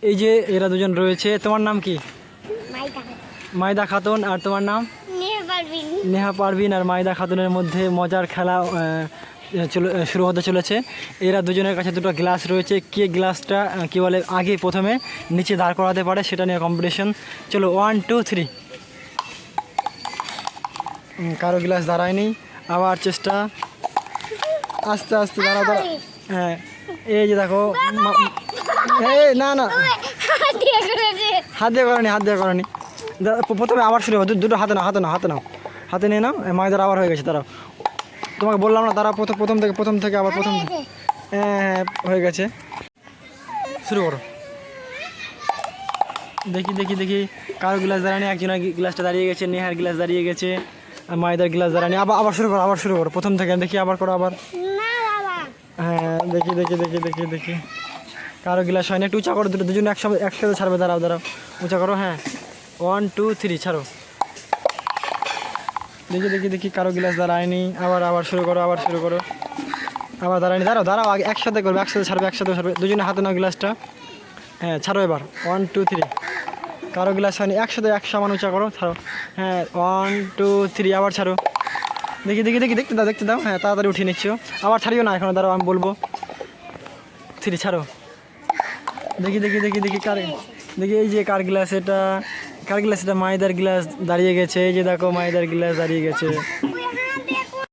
এই যে এরা দুজন রয়েছে, তোমার নাম কি? মাইদা খাতুন। আর তোমার নাম? নেহা পারভিন। আর মাইদা খাতুনের মধ্যে মজার খেলা শুরু হতে চলেছে। এরা দুজনের কাছে দুটো গ্লাস রয়েছে, কে গ্লাসটা কী বলে আগে প্রথমে নিচে দাঁড় করাতে পারে সেটা নিয়ে কম্পিটিশন। চলো 1 2 3। কারো গ্লাস দাঁড়ায়নি, আবার চেষ্টা, আস্তে আস্তে দাঁড়া দাঁড়া। হ্যাঁ এই যে দেখো, এই না না হাত দিয়ে করেনি, হাত দিয়ে করেনি। প্রথমে আবার শুরু হবে, দুটো হাতে নাও, হাতে নাও, হাতে নাও, হাতে নিয়ে নাও। মায়েদের আবার হয়ে গেছে, তারা তোমাকে বললাম না, তারা প্রথম থেকে আবার প্রথম। হ্যাঁ হয়ে গেছে, শুরু করো। দেখি দেখি দেখি কারো গ্লাস দাঁড়ানি, একজনের গ্লাসটা দাঁড়িয়ে গেছে, নেহার গ্লাস দাঁড়িয়ে গেছে, আর মায়েদের গ্লাস দাঁড়ানি। আবার শুরু করো, আবার শুরু করো প্রথম থেকে, দেখি আবার করো আবার। হ্যাঁ দেখি দেখি দেখি দেখি দেখি কারো গ্লাস হয়নি, একটু উঁচা করো, দুজনে একসাথে ছাড়বে, দাঁড়াও দাঁড়াও, উঁচা করো। হ্যাঁ 1 2 3 ছাড়ো। দেখি দেখি দেখি কারো গ্লাস দাঁড়ায়নি, আবার শুরু করো, আবার শুরু করো, আবার দাঁড়ায়নি, দাঁড়াও দাঁড়াও, আগে একসাথে করবে, একসাথে ছাড়বে, দুজনে হাতে নাও গ্লাসটা। হ্যাঁ ছাড়ো এবার 1 2 3। কারো গ্লাস হয়নি, একসাথে সমান উঁচা করো, ছাড়ো। হ্যাঁ 1 2 3, আবার ছাড়ো। দেখি দেখি দেখি দেখতে দাও। হ্যাঁ তাড়াতাড়ি উঠিয়ে নিচ্ছ, আবার ছাড়িও না এখনো, দাঁড়াও আমি বলবো। 3 ছাড়ো। দেখি দেখি দেখি দেখি দেখি এই যে কার গ্লাস এটা, মায়েদের গ্লাস দাঁড়িয়ে গেছে। এই যে দেখো মায়েদের গ্লাস দাঁড়িয়ে গেছে।